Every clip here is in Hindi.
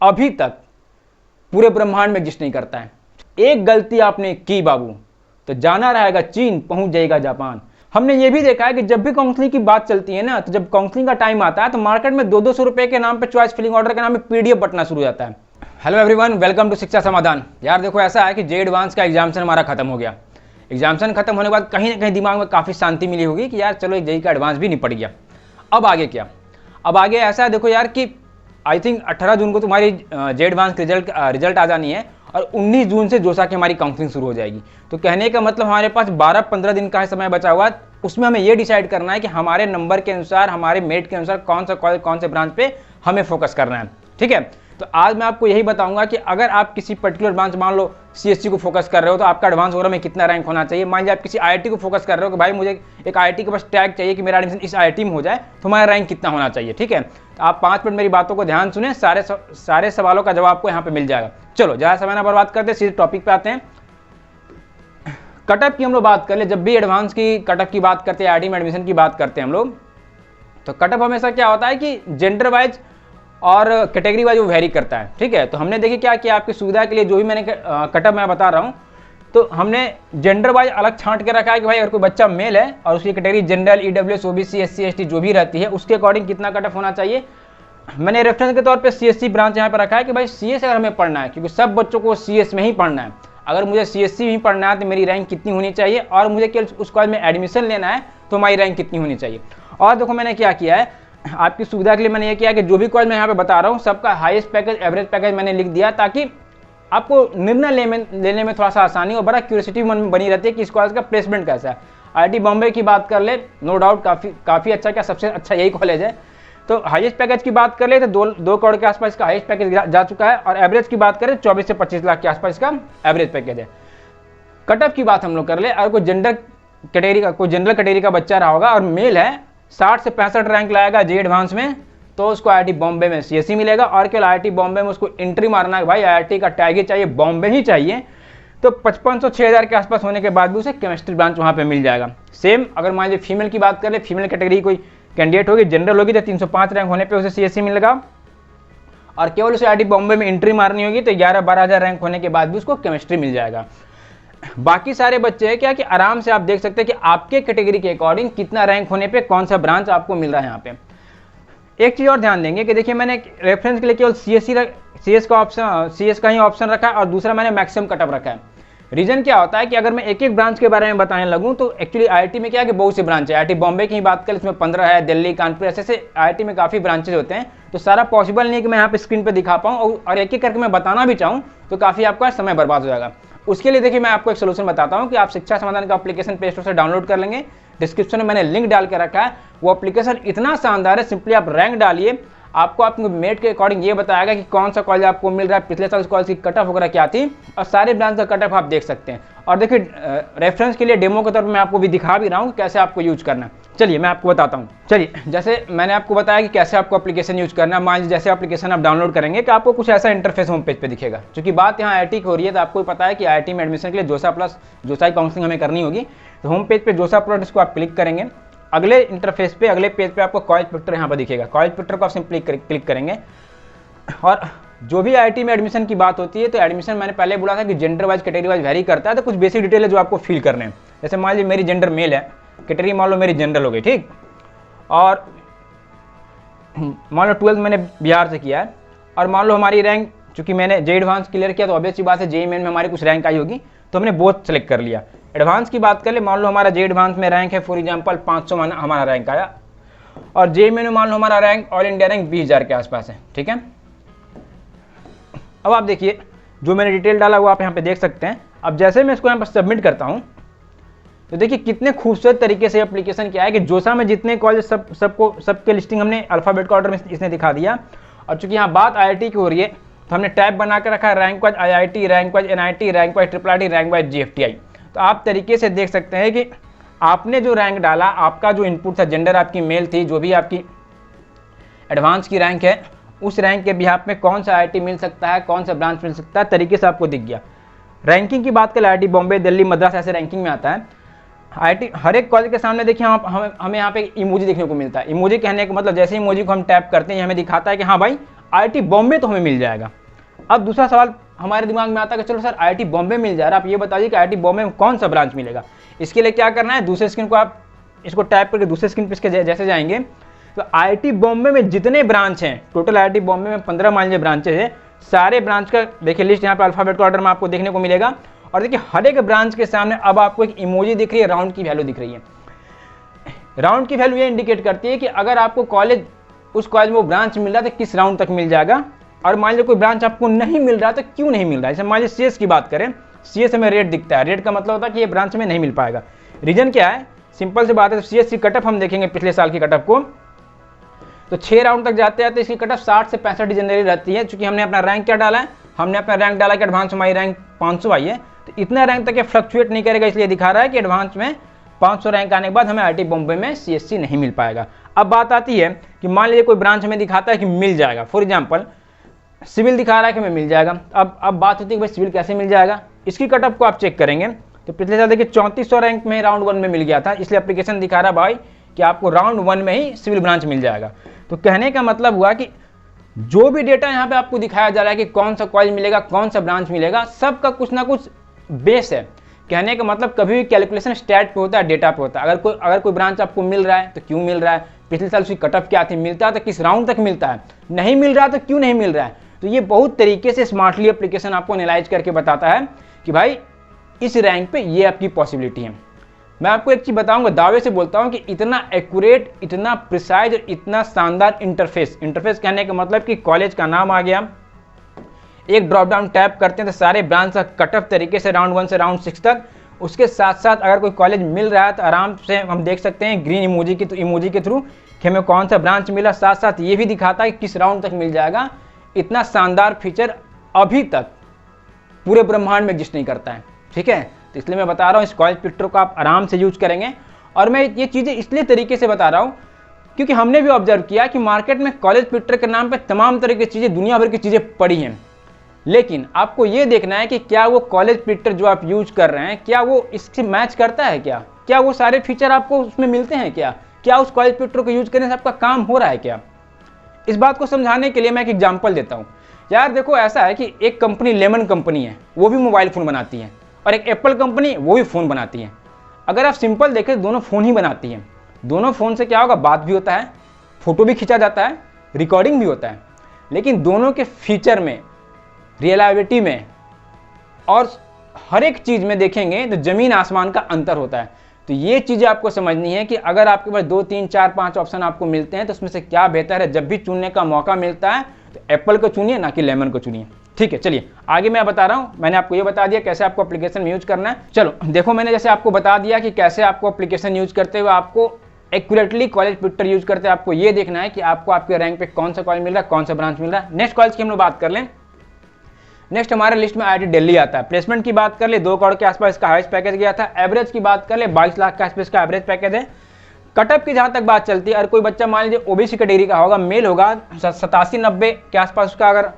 अभी तक पूरे ब्रह्मांड में एग्जिस्ट नहीं करता है। एक गलती आपने की बाबू तो जाना रहेगा चीन, पहुंच जाएगा जापान। हमने ये भी देखा है कि जब भी काउंसलिंग की बात चलती है ना, तो जब काउंसलिंग का टाइम आता है तो मार्केट में 200-200 रुपए के नाम पे चॉइस फिलिंग ऑर्डर के नाम पे पीडीएफ बटना शुरू हो जाता है। हेलो एवरीवन, वेलकम टू शिक्षा समाधान। यार देखो, ऐसा है कि जे एडवांस का एग्जामिनेशन हमारा खत्म हो गया। एग्जामिनेशन खत्म होने के बाद कहीं ना कहीं दिमाग में काफ़ी शांति मिली होगी कि यार चलो एक जेई का एडवांस भी निपट गया। अब आगे क्या? अब आगे ऐसा है, देखो यार, कि आई थिंक 18 जून को तुम्हारी जे एडवांस रिजल्ट आ जानी है और 19 जून से जोसा की हमारी काउंसलिंग शुरू हो जाएगी। तो कहने का मतलब हमारे पास 12-15 दिन का समय बचा हुआ। उसमें हमें ये डिसाइड करना है कि हमारे नंबर के अनुसार, हमारे मेरिट के अनुसार कौन सा कॉलेज, कौन से ब्रांच पे हमें फोकस करना है। ठीक है, तो आज मैं आपको यही बताऊंगा कि अगर आप किसी पर्टिकुलर ब्रांच, मान लो सीएससी को फोकस कर रहे हो, तो आपका एडवांस वगैरह में कितना रैंक होना चाहिए। मान लीजिए आप किसी आईआईटी को फोकस कर रहे हो कि भाई मुझे एक आईआईटी के पास टैग चाहिए कि मेरा एडमिशन इस आईआईटी में हो जाए, तो हमारा रैंक कितना होना चाहिए। ठीक है, तो आप 5 मिनट मेरी बातों को ध्यान सुने, सारे सवालों का जवाब आपको यहाँ पे मिल जाएगा। चलो ज़्यादा समय ना बर्बाद करते, सीधे टॉपिक पे आते हैं। कटअप की हम लोग बात कर ले। जब भी एडवांस की कटअप की बात करते हैं, आईआईटी में एडमिशन की बात करते हैं हम लोग, तो कटअप हमेशा क्या होता है कि जेंडर वाइज और कैटेगरी वाइज वो वेरी करता है। ठीक है, तो हमने देखिए क्या किया, आपकी सुविधा के लिए जो भी मैंने कटअप मैं बता रहा हूँ, तो हमने जेंडर वाइज अलग छांट के रखा है कि भाई अगर कोई बच्चा मेल है और उसकी category general, EWS, OBC, SC, ST जो भी रहती है, उसके अकॉर्डिंग कितना कटअप होना चाहिए। मैंने रेफरेंस के तौर पे सीएससी ब्रांच यहाँ पर रखा है कि भाई सीएस अगर हमें पढ़ना है, क्योंकि सब बच्चों को सीएस में ही पढ़ना है, अगर मुझे सीएससी में पढ़ना है तो मेरी रैंक कितनी होनी चाहिए, और मुझे केवल उस कॉलेज में एडमिशन लेना है तो हमारी रैंक कितनी होनी चाहिए। और देखो मैंने क्या किया है, आपकी सुविधा के लिए मैंने ये किया कि जो भी कॉलेज मैं यहाँ पे बता रहा हूँ सबका हाईएस्ट पैकेज, एवरेज पैकेज मैंने लिख दिया, ताकि आपको निर्णय लेने में थोड़ा सा आसानी और बड़ा क्यूरियोसिटी मन में बनी रहती है कि इस कॉलेज का प्लेसमेंट कैसा है। आईआईटी बॉम्बे की बात कर ले, नो डाउट काफ़ी अच्छा, क्या सबसे अच्छा यही कॉलेज है। तो हाईएस्ट पैकेज की बात कर ले तो 2 करोड़ के आसपास इसका हाईएस्ट पैकेज जा चुका है, और एवरेज की बात करें 24 से 25 लाख के आसपास इसका एवरेज पैकेज है। कटअप की बात हम लोग कर ले, अगर कोई जनरल कैटेगरी का बच्चा रहा होगा और मेल है, 60 से 65 रैंक लाएगा जे एडवांस में, तो उसको आईआईटी बॉम्बे में सीएससी मिलेगा। और केवल आईआईटी बॉम्बे में उसको एंट्री मारना है, भाई आईआईटी का टैग ही चाहिए, बॉम्बे ही चाहिए, तो 5500-6000 के आसपास होने के बाद भी उसे केमिस्ट्री ब्रांच वहाँ पे मिल जाएगा। सेम अगर मान लीजिए फीमेल की बात कर ले, फीमेल कैटेगरी कोई कैंडिडेट होगी, जनरल होगी, तो 305 रैंक होने पे उसे सीएससी मिलेगा, और केवल उसे आईआईटी बॉम्बे में एंट्री मारनी होगी तो 11-12 हज़ार रैंक होने के बाद भी उसको केमिस्ट्री मिल जाएगा। बाकी सारे बच्चे हैं क्या कि आराम से आप देख सकते हैं कि आपके कैटेगरी के अकॉर्डिंग कितना रैंक होने पे कौन सा ब्रांच आपको मिल रहा है। यहाँ पे एक चीज़ और ध्यान देंगे कि देखिए मैंने रेफरेंस के लिए केवल सीएस का ही ऑप्शन रखा है, और दूसरा मैंने मैक्सिमम कटअप रखा है। रीजन क्या होता है कि अगर मैं एक ब्रांच के बारे में बताने लगूं तो एक्चुअली आईआईटी में क्या है कि बहुत सी ब्रांच है। आईआईटी बॉम्बे की ही बात करें, इसमें 15 है, दिल्ली, कानपुर, ऐसे आईआईटी में काफ़ी ब्रांचेज होते हैं, तो सारा पॉसिबल नहीं है कि मैं यहाँ पे स्क्रीन पे दिखा पाऊँ, और एक करके मैं बताना भी चाहूँ तो काफ़ी आपका समय बर्बाद हो जाएगा। उसके लिए देखिए मैं आपको एक सोल्यूशन बताता हूँ कि आप शिक्षा समाधान का एप्लीकेशन प्ले स्टोर से डाउनलोड कर लेंगे। डिस्क्रिप्शन में मैंने लिंक डाल के रखा है, वो एप्लीकेशन इतना शानदार है, सिंपली आप रैंक डालिए, आपको आपके मेरिट के अकॉर्डिंग ये बताएगा कि कौन सा कॉलेज आपको मिल रहा है, पिछले साल उस कॉलेज की कटअप वगैरह क्या थी, और सारे ब्रांच का कटअप आप देख सकते हैं। और देखिए रेफरेंस के लिए डेमो के तौर पर मैं आपको भी दिखा भी रहा हूँ कि कैसे आपको यूज करना है। चलिए मैं आपको बताता हूँ। चलिए, जैसे मैंने आपको बताया कि कैसे आपको एप्लीकेशन यूज करना है, मान लीजिए जैसे एप्लीकेशन आप डाउनलोड करेंगे कि आपको कुछ ऐसा इंटरफेस होम पेज पे दिखेगा। क्योंकि बात यहाँ आईआईटी की हो रही है, तो आपको पता है कि आईआईटी में एडमिशन के लिए जोसा की काउंसलिंग हमें करनी होगी, तो होम पेज पे जोसा प्लस इसको आप क्लिक करेंगे। अगले इंटरफेस पे, अगले पेज पे आपको कॉलेज पिक्चर यहाँ पर दिखेगा। कॉलेज पिक्चर को आप सिंपली क्लिक करेंगे, और जो भी आईआईटी में एडमिशन की बात होती है, तो एडमिशन मैंने पहले बोला था कि gender wise, category wise very करता है, तो कुछ बेसिक डिटेल है जो आपको फिल करने हैं। जैसे मान लीजिए मेरी जेंडर मेल है, कैटेगरी मान लो मेरी जनरल हो गई, ठीक, और मान लो 12th मैंने बिहार से किया है, और मान लो हमारी रैंक, चूंकि मैंने जे एडवांस क्लियर किया तो ऑब्वियस सी बात है जेईई मेन में हमारी कुछ रैंक आई होगी, तो हमने बोथ सेलेक्ट कर लिया। एडवांस की बात कर ले, मान लो हमारा जे एडवांस में रैंक है फॉर एग्जांपल 500 हमारा रैंक आया, और जेईई मेन में मान लो हमारा रैंक ऑल इंडिया रैंक 20,000 के आसपास है। ठीक है, अब आप देखिए जो मैंने डिटेल डाला वो आप यहाँ पे देख सकते हैं। अब जैसे मैं इसको यहाँ पर सबमिट करता हूँ, तो देखिए कितने खूबसूरत तरीके से एप्लीकेशन किया है कि जोसा में जितने कॉलेज सबके लिस्टिंग हमने अल्फाबेट ऑर्डर में इसने दिखा दिया। और चूंकि यहाँ बात आईआईटी की हो रही है, तो हमने टैब बना के रखा है rank wise IIT, rank wise NIT, rank wise triple, rank wise GFTI. तो आप तरीके से देख सकते हैं कि आपने जो रैंक डाला, आपका जो इनपुट था, जेंडर आपकी मेल थी, जो भी आपकी एडवांस की रैंक है, उस रैंक के बिहाफ में कौन सा आईआईटी मिल सकता है, कौन सा ब्रांच मिल सकता है, तरीके से आपको दिख गया। रैंकिंग की बात करें, आईआईटी बॉम्बे, दिल्ली, मद्रास ऐसे रैंकिंग में आता है। आईआईटी हर एक कॉलेज के सामने देखिए हमें यहाँ पे इमोजी देखने को मिलता है। इमोजी कहने का मतलब जैसे इमोजी को हम टैप करते हैं हमें दिखाता है कि हाँ भाई IIT बॉम्बे तो हमें मिल जाएगा। अब दूसरा सवाल हमारे दिमाग में आता है कि चलो सर IIT बॉम्बे मिल जा रहा है, आप ये बताइए कि IIT बॉम्बे में कौन सा ब्रांच मिलेगा। इसके लिए क्या करना है, दूसरे स्क्रीन को आप इसको टैप करके दूसरे स्क्रीन पे इसके जैसे जाएंगे तो IIT बॉम्बे में जितने ब्रांच हैं, टोटल IIT बॉम्बे में 15 मान लीजिए ब्रांचेज है, सारे ब्रांच का देखिए लिस्ट यहाँ पे अल्फाबेट ऑर्डर में आपको देखने को मिलेगा। और देखिए हर एक ब्रांच के सामने अब आपको एक इमोजी दिख रही है, राउंड की वैल्यू दिख रही है। राउंड की वैल्यू ये इंडिकेट करती है कि अगर आपको कॉलेज, उस कॉलेज में वो ब्रांच मिल रहा है तो किस राउंड तक मिल जाएगा, और मान लीजिए कोई ब्रांच आपको नहीं मिल रहा तो क्यों नहीं मिल रहा है। जैसे मान लीजिए CS की बात करें, CS हमें रेड दिखता है, रेड का मतलब होता है कि ये ब्रांच में नहीं मिल पाएगा। रीजन क्या है, सिंपल सी बात है, तो CS की कटअप हम देखेंगे पिछले साल की कटअप को, तो 6 राउंड तक जाते हैं तो इसकी कटअप 60 से 65 जनरली रहती है। चूंकि हमने अपना रैंक क्या डाला है, हमने अपना रैंक डाला कि एडवांस में हमारी रैंक 500 आई है, तो इतना रैंक तक ये फ्लक्चुएट नहीं करेगा, इसलिए दिखा रहा है कि एडवांस में 500 रैंक आने के बाद हमें IIT बॉम्बे में CSC नहीं मिल पाएगा। अब बात आती है कि मान लीजिए कोई ब्रांच हमें दिखाता है कि मिल जाएगा, फॉर एग्जाम्पल सिविल दिखा रहा है कि हमें मिल जाएगा। अब बात होती है कि भाई सिविल कैसे मिल जाएगा, इसकी कटअप को आप चेक करेंगे तो पिछले साल देखिए 3400 रैंक में राउंड 1 में मिल गया था, इसलिए एप्लीकेशन दिखा रहा भाई कि आपको राउंड 1 में ही सिविल ब्रांच मिल जाएगा। तो कहने का मतलब हुआ कि जो भी डेटा यहाँ पे आपको दिखाया जा रहा है कि कौन सा कॉलेज मिलेगा, कौन सा ब्रांच मिलेगा, सबका कुछ ना कुछ बेस है। कहने का मतलब कभी भी कैलकुलेशन स्टैट पे होता है, डेटा पे होता है। अगर कोई ब्रांच आपको मिल रहा है तो क्यों मिल रहा है, पिछले साल उसकी कटअप क्या थी, मिलता है तो किस राउंड तक मिलता है, नहीं मिल रहा तो क्यों नहीं मिल रहा है। तो ये बहुत तरीके से स्मार्टली एप्लीकेशन आपको एनालाइज करके बताता है कि भाई इस रैंक पे ये आपकी पॉसिबिलिटी है। मैं आपको एक चीज़ बताऊंगा, दावे से बोलता हूं कि इतना एक्यूरेट, इतना प्रिसाइज और इतना शानदार इंटरफेस कहने का मतलब कि कॉलेज का नाम आ गया, एक ड्रॉप डाउन टैप करते हैं तो सारे ब्रांच का कटअप तरीके से राउंड 1 से राउंड 6 तक। उसके साथ साथ अगर कोई कॉलेज मिल रहा है तो आराम से हम देख सकते हैं ग्रीन इमोजी के थ्रू कि हमें कौन सा ब्रांच मिला, साथ साथ ये भी दिखाता है कि किस राउंड तक मिल जाएगा। इतना शानदार फीचर अभी तक पूरे ब्रह्मांड में एग्जिस्ट नहीं करता है, ठीक है। तो इसलिए मैं बता रहा हूँ इस कॉलेज पिक्टर को आप आराम से यूज करेंगे। और मैं ये चीज़ें इसलिए तरीके से बता रहा हूँ क्योंकि हमने भी ऑब्जर्व किया कि मार्केट में कॉलेज पिक्टर के नाम पे तमाम तरह की चीज़ें, दुनिया भर की चीज़ें पड़ी हैं, लेकिन आपको ये देखना है कि क्या वो कॉलेज पिक्टर जो आप यूज कर रहे हैं क्या वो इससे मैच करता है, क्या वो सारे फीचर आपको उसमें मिलते हैं, क्या उस कॉलेज पिक्टर को यूज करने से आपका काम हो रहा है क्या। इस बात को समझाने के लिए मैं एक एग्जांपल देता हूँ। यार देखो ऐसा है कि एक कंपनी लेमन कंपनी है, वो भी मोबाइल फ़ोन बनाती है, और एक एप्पल कंपनी वो भी फ़ोन बनाती है। अगर आप सिंपल देखें दोनों फ़ोन ही बनाती हैं, दोनों फ़ोन से क्या होगा, बात भी होता है, फ़ोटो भी खींचा जाता है, रिकॉर्डिंग भी होता है, लेकिन दोनों के फीचर में, रियलाबिलिटी में और हर एक चीज़ में देखेंगे तो ज़मीन आसमान का अंतर होता है। तो ये चीज़ें आपको समझनी है कि अगर आपके पास 2, 3, 4, 5 ऑप्शन आपको मिलते हैं तो उसमें से क्या बेहतर है। जब भी चुनने का मौका मिलता है तो एप्पल को चुनिए, ना कि लेमन को चुनिए, ठीक है। चलिए आगे मैं बता रहा हूँ, मैंने आपको ये बता दिया कैसे आपको एप्लीकेशन में यूज करना है। चलो देखो, मैंने जैसे आपको बता दिया कि कैसे आपको एप्लीकेशन यूज करते हुए आपको एक्यूरेटली कॉलेज पिक्टर यूज करते हैं आपको ये देखना है कि आपको आपके रैंक पे कौन सा कॉलेज मिल रहा है, कौन सा ब्रांच मिल रहा है। नेक्स्ट कॉलेज की हम लोग बात कर लें। नेक्स्ट हमारे लिस्ट में IIT दिल्ली आता है। प्लेसमेंट की बात कर ले 2 करोड़ के आसपास इसका हाईएस्ट पैकेज गया था। एवरेज की बात कर ले 22 लाख के आसपास इसका एवरेज पैकेज है। कटअप की जहाँ तक बात चलती है, अगर कोई बच्चा मान लीजिए OBC कैटेगरी का होगा, मेल होगा, 87-90 के आसपास उसका अगर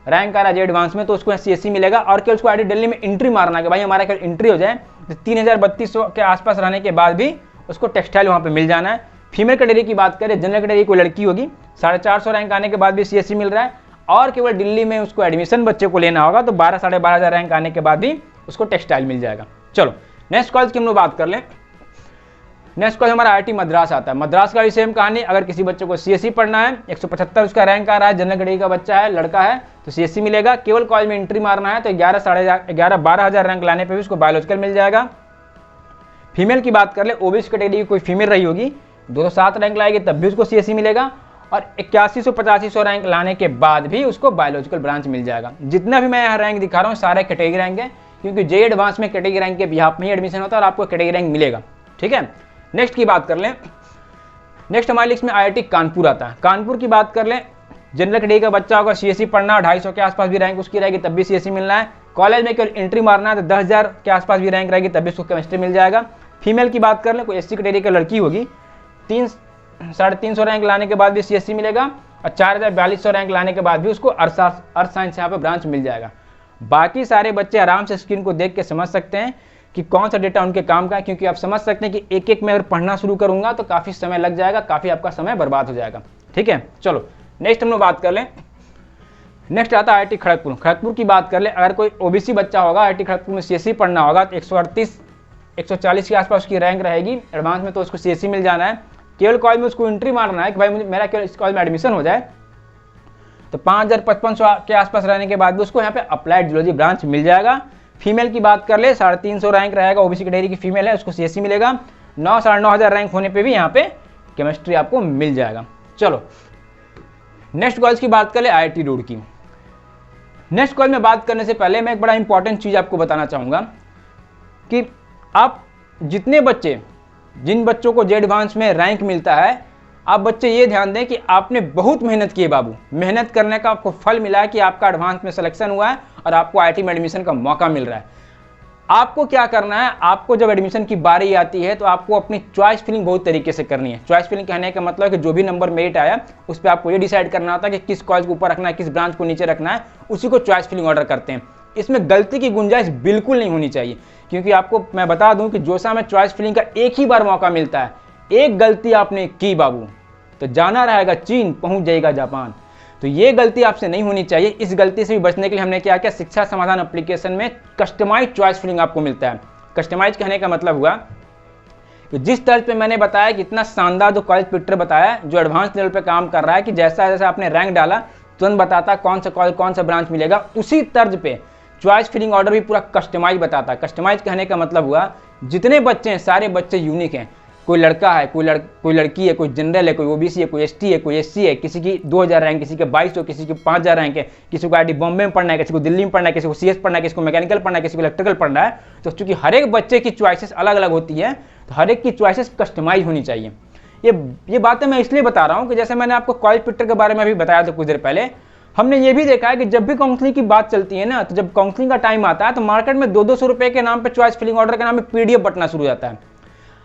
रैंक आ रहा है एडवांस में, तो उसको CSC मिलेगा। और क्या उसको IIT दिल्ली में एंट्री मारना है कि भाई हमारा अगर एंट्री हो जाए तो 3000-3200 के आसपास रहने के बाद भी उसको टेक्सटाइल वहाँ पर मिल जाना है। फीमेल कैटेगरी की बात करें, जनरल कैटेगरी कोई लड़की होगी, 450 रैंक आने के बाद भी CSC मिल रहा है। और केवल दिल्ली में उसको एडमिशन बच्चे को लेना होगा तो 12-12,500 रैंक आने के बाद भी उसको टेक्सटाइल मिल जाएगा। चलो नेक्स्ट कॉलेज की हम लोग बात कर लें। नेक्स्ट कॉलेज हमारा IIT मद्रास आता है। मद्रास का भी सेम कहानी, अगर किसी बच्चे को CSC पढ़ना है, 175 उसका रैंक आ रहा है, जनरल कैटेगरी का बच्चा है, लड़का है, तो CSC मिलेगा। केवल कॉलेज में एंट्री मारना है तो 11-12,000 रैंक लाने पर भी उसको बायोलॉजिकल मिल जाएगा। फीमेल की बात कर ले, OBC कैटेगरी की कोई फीमेल रही होगी, 207 रैंक लाएगी तब भी उसको CSC मिलेगा। और 8100-8500 रैंक लाने के बाद भी उसको बायोलॉजिकल ब्रांच मिल जाएगा। जितना भी मैं यहाँ रैंक दिखा रहा हूँ सारे कैटेगरी रैंक है, क्योंकि JEE एडवांस में कैटेगरी रैंक के बिहाफ में ही एडमिशन होता है और आपको कैटेगरी रैंक मिलेगा, ठीक है। नेक्स्ट की बात कर लें। नेक्स्ट हमारी लिस्ट में IIT कानपुर आता है। कानपुर की बात कर लें, जनरल कैटेगरी का बच्चा होगा, CSC पढ़ना, 250 के आसपास भी रैंक उसकी रहेगी तब भी CSC मिलना है। कॉलेज में केवल एंट्री मारना है तो 10,000 के आसपास भी रैंक रहेगी तब भी उसको केमिस्ट्री मिल जाएगा। फीमेल की बात कर लें, कोई SC कैटेगरी की लड़की होगी, 300-350 रैंक लाने के बाद भी CSC मिलेगा। और 4,4200 रैंक लाने के बाद भी उसको अर्थ साइंस यहाँ पे ब्रांच मिल जाएगा। बाकी सारे बच्चे आराम से स्क्रीन को देख के समझ सकते हैं कि कौन सा डेटा उनके काम का है, क्योंकि आप समझ सकते हैं कि एक मैं अगर पढ़ना शुरू करूंगा तो काफ़ी समय लग जाएगा, काफ़ी आपका समय बर्बाद हो जाएगा, ठीक है। चलो नेक्स्ट हम लोग बात कर लें। नेक्स्ट आता है IIT खड़गपुर। खड़गपुर की बात कर ले, अगर कोई OBC बच्चा होगा IIT खड़गपुर में CSE पढ़ना होगा तो 138 140 के आसपास उसकी रैंक रहेगी एडवांस में, तो उसको CSE मिल जाना है। केवल कॉलेज में उसको एंट्री मारना है कि भाई मेरा केवल इस कॉलेज में एडमिशन हो जाए, तो 5,000-5,500 के आसपास रहने के बाद भी उसको यहाँ पे अप्लाइड जियोलॉजी ब्रांच मिल जाएगा। फीमेल की बात कर ले, 350 रैंक रहेगा, OBC कैटेगरी की फीमेल है, उसको CSE मिलेगा। 9-9,500 रैंक होने पे भी यहाँ पे केमिस्ट्री आपको मिल जाएगा। चलो नेक्स्ट कॉलेज की बात कर ले, IIT रुड़की। नेक्स्ट कॉलेज में बात करने से पहले मैं एक बड़ा इंपॉर्टेंट चीज़ आपको बताना चाहूँगा कि आप जितने बच्चे, जिन बच्चों को जेड एडवांस में रैंक मिलता है, आप बच्चे ये ध्यान दें कि आपने बहुत मेहनत की है बाबू, मेहनत करने का आपको फल मिला है कि आपका एडवांस में सिलेक्शन हुआ है और आपको IIT में एडमिशन का मौका मिल रहा है। आपको क्या करना है, आपको जब एडमिशन की बारी आती है तो आपको अपनी चॉइस फिलिंग बहुत तरीके से करनी है। चॉइस फिलिंग कहने का मतलब है कि जो भी नंबर मेरिट आया उस पर आपको ये डिसाइड करना होता है कि किस कॉलेज को ऊपर रखना है, किस ब्रांच को नीचे रखना है, उसी को चॉइस फिलिंग ऑर्डर करते हैं। इसमें गलती की गुंजाइश बिल्कुल नहीं होनी चाहिए, क्योंकि आपको मैं बता दूं कि जोसा में चॉइस फिलिंग का एक ही बार मौका मिलता है। एक गलती आपने की बाबू तो जाना रहेगा चीन, पहुंच जाएगा जापान। तो ये गलती आपसे नहीं होनी चाहिए। इस गलती से भी बचने के लिए हमने क्या किया, शिक्षा समाधान एप्लीकेशन में कस्टमाइज चॉइस फिलिंग आपको मिलता है। कस्टमाइज कहने का मतलब हुआ कि जिस तर्ज पे मैंने बताया कि इतना शानदार जो कॉलेज पिक्चर बताया, जो एडवांस लेवल पे काम कर रहा है कि जैसा जैसा आपने रैंक डाला तुरंत बताता कौन सा कॉलेज कौन सा ब्रांच मिलेगा, उसी तर्ज पे चॉइस फिलिंग ऑर्डर भी पूरा कस्टमाइज बताता है। कस्टमाइज कहने का मतलब हुआ जितने बच्चे हैं सारे बच्चे यूनिक हैं। कोई लड़का है, कोई लड़की है, कोई जनरल है, कोई OBC है, कोई ST है, कोई SC है, किसी की 2,000 रैंक, किसी के 2200, किसी की 5,000 रैंक है, किसी को IIT बॉम्बे में पढ़ना है, किसी को दिल्ली में पढ़ना है, किसी को CS पढ़ना है, किसी को मैकेनिकल पढ़ना है, किसी को इलेक्ट्रिकल पढ़ना है। तो चूंकि हर एक बच्चे की चॉइसेस अलग अलग होती है, तो हर एक की चॉइसेस कस्टमाइज होनी चाहिए। ये बातें मैं इसलिए बता रहा हूँ कि जैसे मैंने आपको कॉलेज पिक्चर के बारे में भी बताया था कुछ देर पहले, हमने ये भी देखा है कि जब भी काउंसलिंग की बात चलती है ना, तो जब काउंसलिंग का टाइम आता है तो मार्केट में 200-200 रुपए के नाम पे चॉइस फिलिंग ऑर्डर के नाम पे PDF बटना शुरू हो जाता है।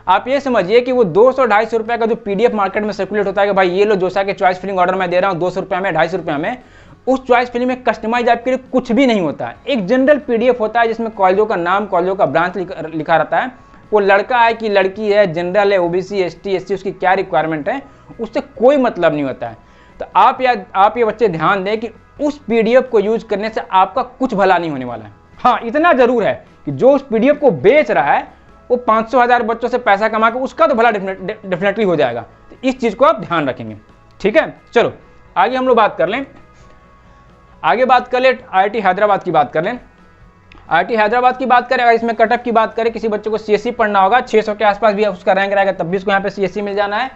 आप ये समझिए कि वो 200-250 रुपए का जो PDF मार्केट में सर्कुलेट होता है कि भाई ये लो जोसा के चॉइस फिलिंग ऑर्डर मैं दे रहा हूँ 200 रुपये में, 250 रुपये में, उस चॉइस फिलिंग में कस्टमाइज आपके लिए कुछ भी नहीं होता है। एक जनरल PDF होता है जिसमें कॉलेजों का नाम, कॉलेजों का ब्रांच लिखा रहता है, वो लड़का है कि लड़की है, जनरल है, OBC, ST, SC, उसकी क्या रिक्वायरमेंट है, उससे कोई मतलब नहीं होता है। तो आप ये बच्चे ध्यान दें कि उस PDF को यूज करने से आपका कुछ भला नहीं होने वाला है। हाँ, इतना जरूर है कि जो उस PDF को बेच रहा है वो 500,000 बच्चों से पैसा कमा के उसका तो भला डेफिनेटली हो जाएगा। तो इस चीज को आप ध्यान रखेंगे, ठीक है। चलो आगे हम लोग बात कर लें, IIT हैदराबाद की बात कर लें। IIT हैदराबाद की बात करें, अगर इसमें कटअप की बात करें, किसी बच्चे को CSE पढ़ना होगा, 600 के आसपास भी उसका रैंक रहेगा तब भी उसको यहाँ पे CSE मिल जाना है,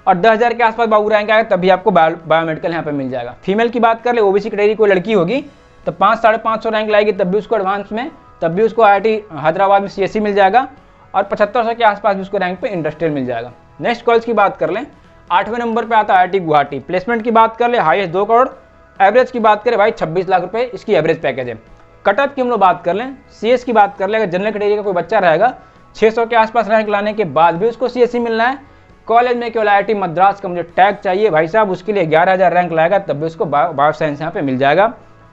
और 10,000 के आसपास बाबू रैंक आएगा तब भी आपको बायोमेडिकल यहाँ पे मिल जाएगा। फीमेल की बात कर ले, OBC कैटेगरी कोई लड़की होगी तो 500-550 रैंक लाएगी तब भी उसको एडवांस में, तब भी उसको IIT हैदराबाद में CSE मिल जाएगा, और 7500 के आसपास भी उसको रैंक पे इंडस्ट्रियल मिल जाएगा। नेक्स्ट कॉलेज की बात कर लें, 8वें नंबर पे आता है IIT गुवाहाटी। प्लेसमेंट की बात कर ले, हाईएस्ट 2 करोड़, एवरेज की बात करें भाई 26 लाख रुपए इसकी एवरेज पैकेज है। कटअप की हम लोग बात कर लें, CS की बात कर ले, अगर जनरल कैटेगरी का कोई बच्चा रहेगा 600 के आसपास रैंक लाने के बाद भी उसको CSE मिलना है। कॉलेज में केवल IIT मद्रास का मुझे टैग चाहिए भाई साहब, उसके लिए 11,000 रैंक लाएगा तब भी उसको बायो साइंस यहाँ पे मिल जाएगा।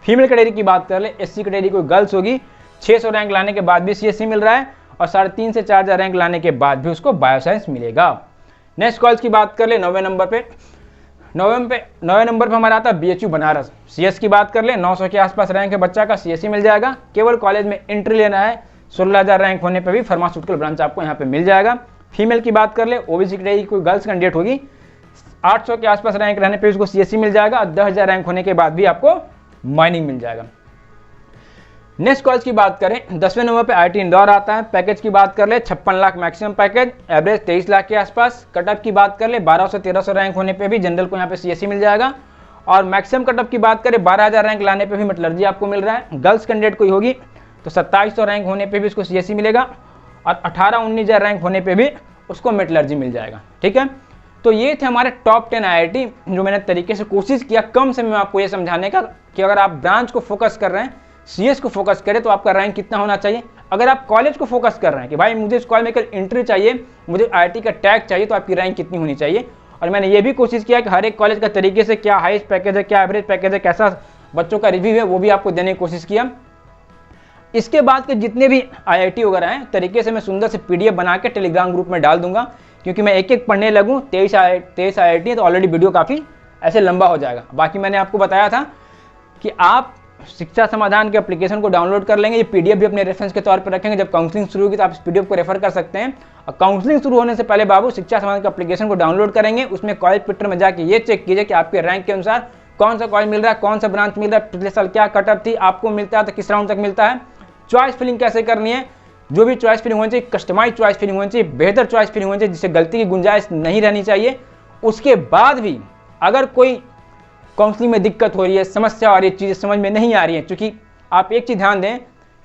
फीमेल कैटेगरी की बात कर ले, SC कैटेगरी कोई गर्ल्स होगी, 600 रैंक लाने के बाद भी CSE मिल रहा है, और 3.5 से 4,000 रैंक लाने के बाद भी उसको बायो साइंस मिलेगा। नेक्स्ट कॉलेज की बात कर ले, 9वें नंबर पे हमारा आता है BHU बनारस। CS की बात कर ले, 900 के आसपास रैंक है बच्चा का, CSE मिल जाएगा। केवल कॉलेज में एंट्री लेना है, 16,000 रैंक होने पे भी फार्मास्यूटिकल ब्रांच आपको यहाँ पे मिल जाएगा। फीमेल की बात कर ले, OBC कैटेगरी कोई गर्ल्स कैंडिडेट होगी, 800 के आसपास रैंक रहने पे उसको CSE मिल जाएगा, और 10,000 रैंक होने के बाद भी आपको माइनिंग मिल जाएगा। नेक्स्ट कॉलेज की बात करें, 10वें नंबर पे IIT इंदौर आता है। पैकेज की बात कर ले, 56 lakh maximum package, average 23 lakh के आसपास। कटअप की बात कर ले, 1200-1300 रैंक होने पे भी जनरल को यहाँ पे CSE मिल जाएगा, और मैक्सिमम कटअप की बात करें 12,000 रैंक लाने पे भी मेटलर्जी आपको मिल रहा है। गर्ल्स कैंडिडेट कोई होगी तो 2700 रैंक होने पे भी उसको CSE मिलेगा, और 18-19,000 रैंक होने पे भी उसको मेटलर्जी मिल जाएगा, ठीक है। तो ये थे हमारे टॉप 10 IIT, जो मैंने तरीके से कोशिश किया कम समय में आपको ये समझाने का कि अगर आप ब्रांच को फोकस कर रहे हैं, CS को फोकस करें तो आपका रैंक कितना होना चाहिए। अगर आप कॉलेज को फोकस कर रहे हैं कि भाई मुझे इस कॉलेज में कल एंट्री चाहिए, मुझे IIT का टैग चाहिए, तो आपकी रैंक कितनी होनी चाहिए। और मैंने ये भी कोशिश किया कि हर एक कॉलेज का तरीके से क्या हाईएस्ट पैकेज है, क्या एवरेज पैकेज है, कैसा बच्चों का रिव्यू है, वो भी आपको देने की कोशिश किया। इसके बाद के जितने भी IIT वगैरह हैं, तरीके से मैं सुंदर से PDF बना के टेलीग्राम ग्रुप में डाल दूंगा, क्योंकि मैं एक एक पढ़ने लगूँ। 23 IIT है तो ऑलरेडी वीडियो काफ़ी ऐसे लंबा हो जाएगा। बाकी मैंने आपको बताया था कि आप शिक्षा समाधान के एप्लीकेशन को डाउनलोड कर लेंगे। ये पीडीएफ भी अपने रेफरेंस के तौर पर रखेंगे। जब काउंसलिंग शुरू होगी तो आप इस पीडीएफ को रेफर कर सकते हैं। और काउंसलिंग शुरू होने से पहले बाबू शिक्षा समाधान के एप्लीकेशन को डाउनलोड करेंगे। उसमें कॉलेज ट्विटर में जाके ये चेक कीजिए कि आपके रैंक के अनुसार कौन सा कॉलेज मिल रहा है, कौन सा ब्रांच मिल रहा है, पिछले साल क्या कटअप थी, आपको मिलता है तो किस राउंड तक मिलता है, चॉइस फिलिंग कैसे करनी है। जो भी चॉइस फिलिंग होनी चाहिए कस्टमाइज चॉइस फिलिंग होनी चाहिए, बेहतर चॉइस फिलिंग होनी चाहिए जिससे गलती की गुंजाइश नहीं रहनी चाहिए। उसके बाद भी अगर कोई काउंसलिंग में दिक्कत हो रही है, समस्या आ रही है, चीज़ें समझ में नहीं आ रही हैं, क्योंकि आप एक चीज़ ध्यान दें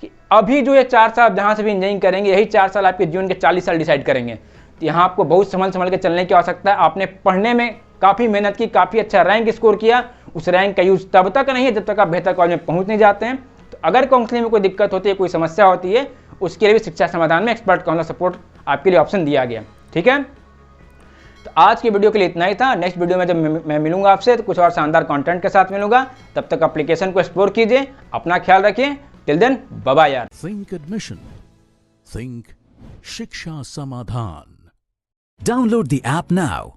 कि अभी जो ये 4 साल जहाँ से भी इंजीनियरिंग करेंगे यही 4 साल आपके जीवन के 40 साल डिसाइड करेंगे। तो यहाँ आपको बहुत संभल के चलने की आवश्यकता है। आपने पढ़ने में काफ़ी मेहनत की, काफ़ी अच्छा रैंक स्कोर किया, उस रैंक का यूज तब तक नहीं है जब तक आप बेहतर कॉलेज में पहुँच नहीं जाते हैं। तो अगर काउंसलिंग में कोई दिक्कत होती है, कोई समस्या होती है, उसके लिए भी शिक्षा समाधान में एक्सपर्ट काउंसलर सपोर्ट आपके लिए ऑप्शन दिया गया। ठीक है, तो आज की वीडियो के लिए इतना ही था। नेक्स्ट वीडियो में जब मैं मिलूंगा आपसे तो कुछ और शानदार कंटेंट के साथ मिलूंगा। तब तक एप्लीकेशन को एक्सप्लोर कीजिए, अपना ख्याल रखिए। टिल देन बाय बाय यार। थिंक एडमिशन, थिंक शिक्षा समाधान। Download the app now